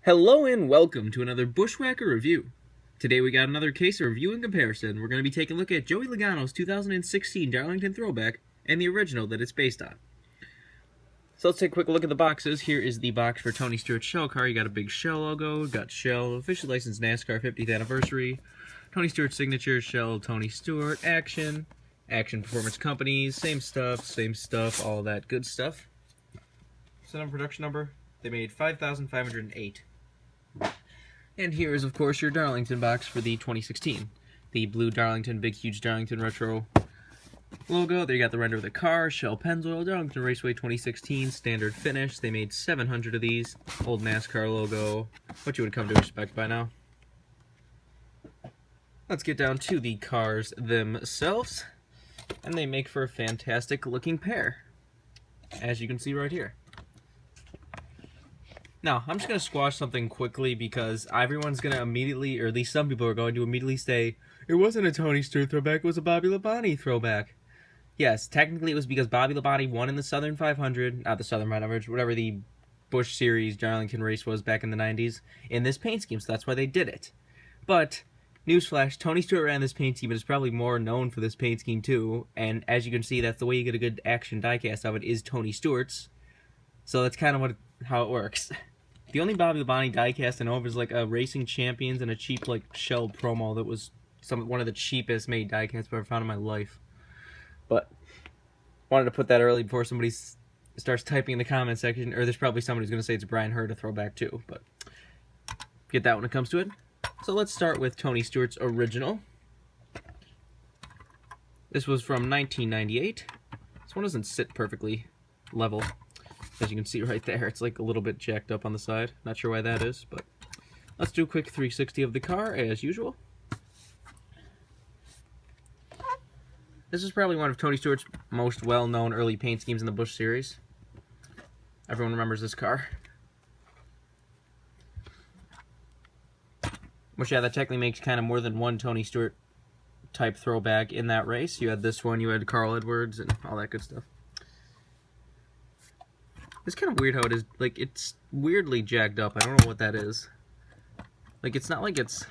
Hello and welcome to another Bushwhacker review. Today we got another case of review and comparison. We're going to be taking a look at Joey Logano's 2016 Darlington Throwback and the original that it's based on. So let's take a quick look at the boxes. Here is the box for Tony Stewart's Shell car. You got a big Shell logo, got Shell, officially licensed NASCAR 50th anniversary, Tony Stewart signature, Shell, Tony Stewart, Action Performance Companies, same stuff, all that good stuff. Set on production number, they made 5,508. And here is, of course, your Darlington box for the 2016. The blue Darlington, big, huge Darlington retro logo. There you got the render of the car, Shell Pennzoil, Darlington Raceway 2016, standard finish. They made 700 of these. Old NASCAR logo, what you would come to expect by now. Let's get down to the cars themselves. And they make for a fantastic looking pair, as you can see right here. Now, I'm just going to squash something quickly because everyone's going to immediately, or at least some people are going to immediately say, it wasn't a Tony Stewart throwback, it was a Bobby Labonte throwback. Yes, technically it was because Bobby Labonte won in the Southern 500, not the Southern 500, whatever the Busch Series Darlington race was back in the 90s, in this paint scheme, so that's why they did it. But, newsflash, Tony Stewart ran this paint scheme, but is probably more known for this paint scheme too, and as you can see, that's the way you get a good action diecast of it, is Tony Stewart's. So that's kind of how it works. The only Bobby Labonte diecast I know of is like a Racing Champions and a cheap like Shell promo that was one of the cheapest made diecasts I've ever found in my life. But wanted to put that early before somebody starts typing in the comment section, or there's probably somebody who's going to say it's Brian Hurd a throwback too, but get that when it comes to it. So let's start with Tony Stewart's original. This was from 1998. This one doesn't sit perfectly level. As you can see right there, it's like a little bit jacked up on the side. Not sure why that is, but let's do a quick 360 of the car as usual. This is probably one of Tony Stewart's most well-known early paint schemes in the Busch series. Everyone remembers this car. Which, yeah, that technically makes kind of more than one Tony Stewart type throwback in that race. You had this one, you had Carl Edwards, and all that good stuff. It's kind of weird how it is, like, it's weirdly jagged up. I don't know what that is. Like, it's not like it's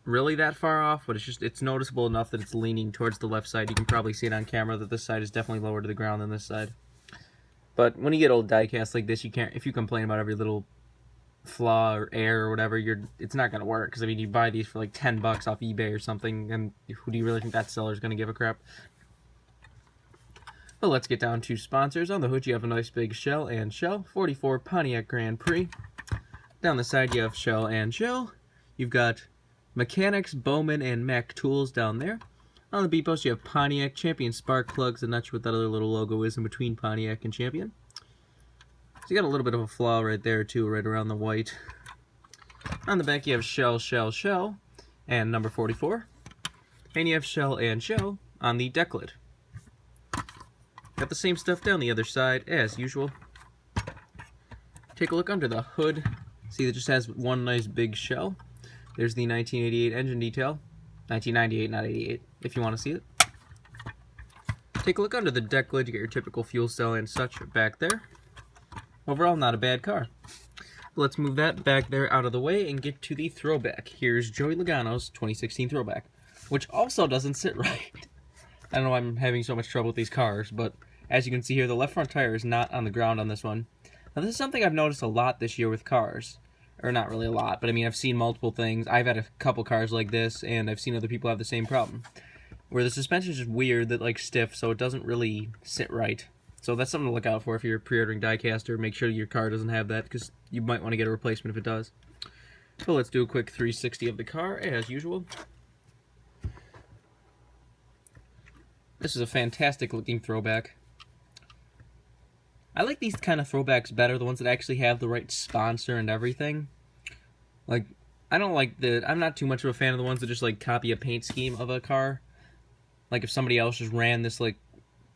really that far off, but it's noticeable enough that it's leaning towards the left side. You can probably see it on camera that this side is definitely lower to the ground than this side. But when you get old diecasts like this, you can't, if you complain about every little flaw or error or whatever, it's not going to work. Because, I mean, you buy these for like $10 off eBay or something, and who do you really think that seller's going to give a crap? But let's get down to sponsors. On the hood, you have a nice big Shell and Shell, 44 Pontiac Grand Prix. Down the side, you have Shell and Shell. You've got Mechanics, Bowman, and Mac Tools down there. On the B post, you have Pontiac, Champion Spark Plugs. I'm not sure what that other little logo is in between Pontiac and Champion. So you got a little bit of a flaw right there, too, right around the white. On the back, you have Shell, Shell, Shell, and number 44. And you have Shell and Shell on the deck lid. Got the same stuff down the other side, as usual. Take a look under the hood. See, it just has one nice big shell. There's the 1988 engine detail. 1998, not 88, if you want to see it. Take a look under the deck lid. You get your typical fuel cell and such back there. Overall, not a bad car. Let's move that back there out of the way and get to the throwback. Here's Joey Logano's 2016 throwback, which also doesn't sit right. I don't know why I'm having so much trouble with these cars, but as you can see here, the left front tire is not on the ground on this one. Now, this is something I've noticed a lot this year with cars. Or not really a lot, but I mean, I've seen multiple things. I've had a couple cars like this, and I've seen other people have the same problem. Where the suspension is just weird, that like stiff, so it doesn't really sit right. So that's something to look out for if you're pre-ordering diecaster. Make sure your car doesn't have that, because you might want to get a replacement if it does. So let's do a quick 360 of the car, as usual. This is a fantastic looking throwback. I like these kind of throwbacks better, the ones that actually have the right sponsor and everything. Like, I'm not too much of a fan of the ones that just, like, copy a paint scheme of a car. Like, if somebody else just ran this, like,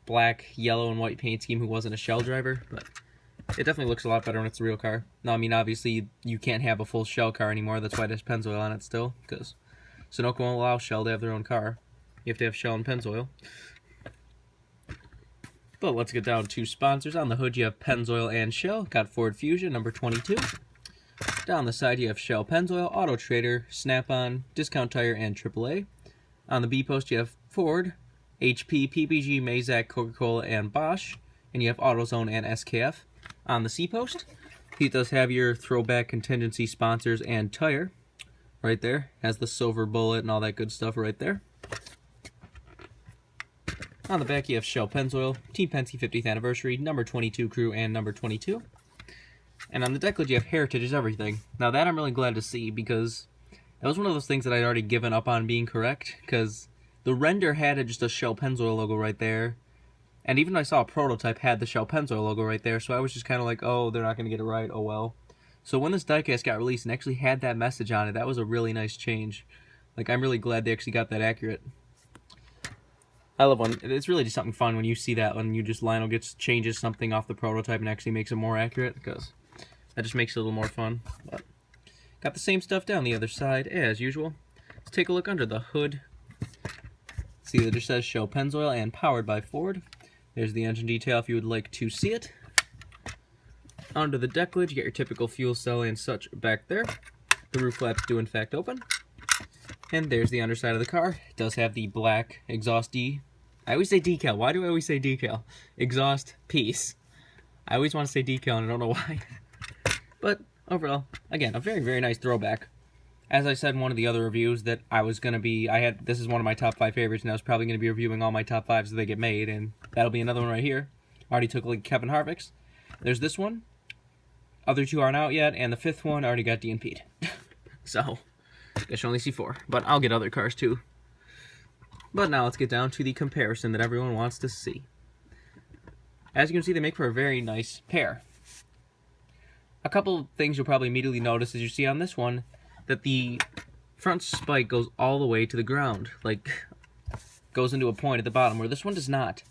black, yellow, and white paint scheme who wasn't a Shell driver. But it definitely looks a lot better when it's a real car. Now, I mean, obviously, you can't have a full Shell car anymore. That's why there's Pennzoil on it still, because Sunoco won't allow Shell to have their own car. You have to have Shell and Pennzoil. But let's get down to sponsors. On the hood, you have Pennzoil and Shell. Got Ford Fusion, number 22. Down the side, you have Shell Pennzoil, Auto Trader, Snap-on, Discount Tire, and AAA. On the B post, you have Ford, HP, PPG, Mazak, Coca-Cola, and Bosch. And you have AutoZone and SKF. On the C post, he does have your Throwback contingency sponsors and tire. Right there. Has the silver bullet and all that good stuff right there. On the back, you have Shell Pennzoil, Team Penske 50th Anniversary, number 22 crew, and number 22. And on the deck lid, you have Heritage is Everything. Now that I'm really glad to see, because that was one of those things that I'd already given up on being correct, because the render had just a Shell Pennzoil logo right there, and even I saw a prototype had the Shell Pennzoil logo right there, so I was just kind of like, oh, they're not going to get it right, oh well. So when this diecast got released and actually had that message on it, that was a really nice change. Like, I'm really glad they actually got that accurate. I love when it's really just something fun when you see that, when you just Lionel changes something off the prototype and actually makes it more accurate, because that just makes it a little more fun. But got the same stuff down the other side as usual. Let's take a look under the hood. See that it just says Shell Pennzoil and powered by Ford. There's the engine detail if you would like to see it. Under the deck lid, you get your typical fuel cell and such back there. The roof flaps do in fact open. And there's the underside of the car. It does have the black exhaust I always say decal. Why do I always say decal? Exhaust piece. I always want to say decal and I don't know why. But overall, again, a very, very nice throwback. As I said in one of the other reviews that I was going to be, this is one of my top 5 favorites, and I was probably going to be reviewing all my top 5s as they get made, and that'll be another one right here. I already took a look at Kevin Harvick's. There's this one. Other 2 aren't out yet, and the 5th one already got DNP'd. So, I guess you only see 4, but I'll get other cars too. But now let's get down to the comparison that everyone wants to see. As you can see, they make for a very nice pair. A couple of things you'll probably immediately notice as you see on this one, that the front spike goes all the way to the ground, like goes into a point at the bottom, where this one does not.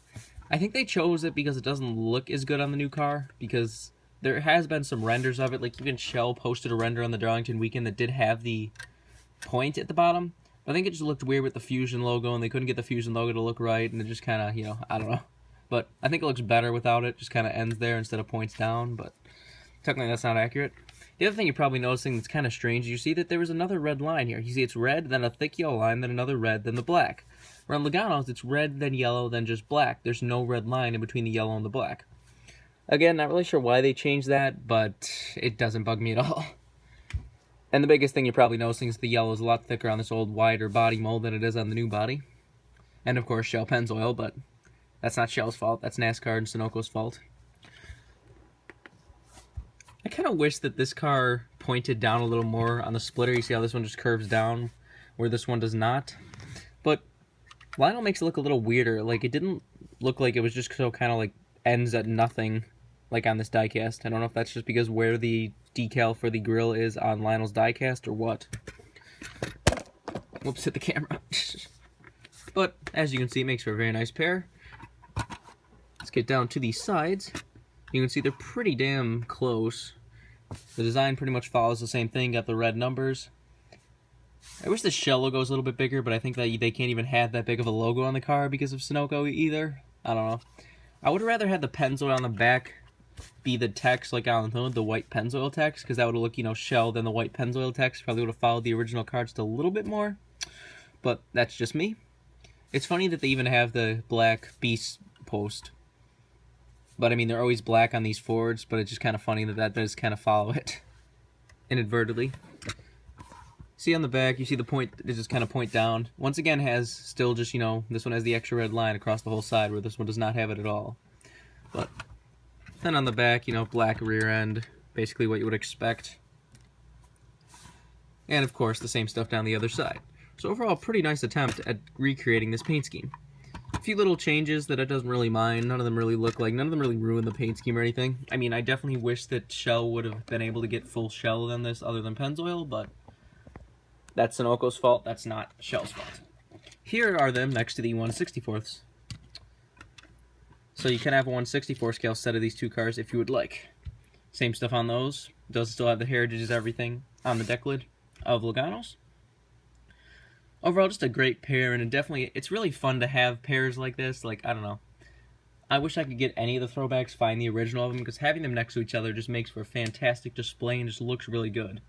I think they chose it because it doesn't look as good on the new car, because there has been some renders of it, like even Shell posted a render on the Darlington weekend that did have the point at the bottom. I think it just looked weird with the Fusion logo, and they couldn't get the Fusion logo to look right, and it just kind of, I don't know. But I think it looks better without it, just kind of ends there instead of points down, but technically that's not accurate. The other thing you're probably noticing that's kind of strange, you see that there was another red line here. You see it's red, then a thick yellow line, then another red, then the black. Around Logano's, it's red, then yellow, then just black. There's no red line in between the yellow and the black. Again, not really sure why they changed that, but it doesn't bug me at all. And the biggest thing you're probably noticing is the yellow is a lot thicker on this old wider body mold than it is on the new body. And of course, Shell Pennzoil, but that's not Shell's fault. That's NASCAR and Sunoco's fault. I kind of wish that this car pointed down a little more on the splitter. You see how this one just curves down, where this one does not. But Lionel makes it look a little weirder. Like, it didn't look like it was just so kind of like ends at nothing, like on this diecast. I don't know if that's just because where the decal for the grill is on Lionel's diecast or what. Whoops, hit the camera. But as you can see, it makes for a very nice pair. Let's get down to the sides. You can see they're pretty damn close. The design pretty much follows the same thing. Got the red numbers. I wish the Shell logo was a little bit bigger, but I think that they can't even have that big of a logo on the car because of Sunoco either. I don't know. I would have rather had the Pennzoil on the back be the text like on the white Pennzoil text, because that would have looked, Shell, then the white Pennzoil text. Probably would have followed the original car just a little bit more. But that's just me. It's funny that they even have the black Beast post. But, I mean, they're always black on these Fords, but it's just kind of funny that that does kind of follow it inadvertently. See on the back, you see the point, it just kind of point down. Once again, has still just, this one has the extra red line across the whole side, where this one does not have it at all. But then on the back, black rear end, basically what you would expect. And, of course, the same stuff down the other side. So overall, pretty nice attempt at recreating this paint scheme. A few little changes that it doesn't really mind. None of them really ruin the paint scheme or anything. I mean, I definitely wish that Shell would have been able to get full Shell on this other than Pennzoil, but that's Sunoco's fault. That's not Shell's fault. Here are them next to the 1/64ths. So you can have a 1/64 scale set of these two cars if you would like. Same stuff on those. Does still have the Heritages, everything on the deck lid of Logano's. Overall, just a great pair, and it's really fun to have pairs like this. Like, I don't know. I wish I could get any of the throwbacks, find the original of them, because having them next to each other just makes for a fantastic display and just looks really good.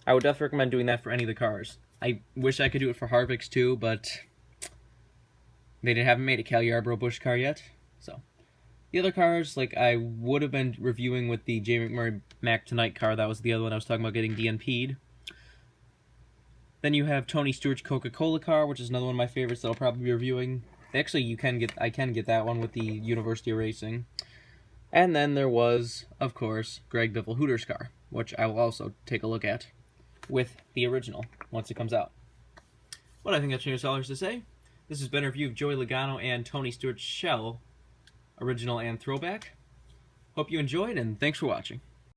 I would definitely recommend doing that for any of the cars. I wish I could do it for Harvick's too, but they haven't made a Cal Yarborough Busch car yet. So the other cars, like I would have been reviewing with the J. McMurray Mac Tonight car. That was the other one I was talking about getting DNP'd. Then you have Tony Stewart's Coca-Cola car, which is another one of my favorites that I'll probably be reviewing. Actually, I can get that one with the University of Racing. And then there was, of course, Greg Biffle Hooters car, which I will also take a look at with the original once it comes out. But I think that's all there's to say. This has been a review of Joey Logano and Tony Stewart's Shell, original and throwback. Hope you enjoyed, and thanks for watching.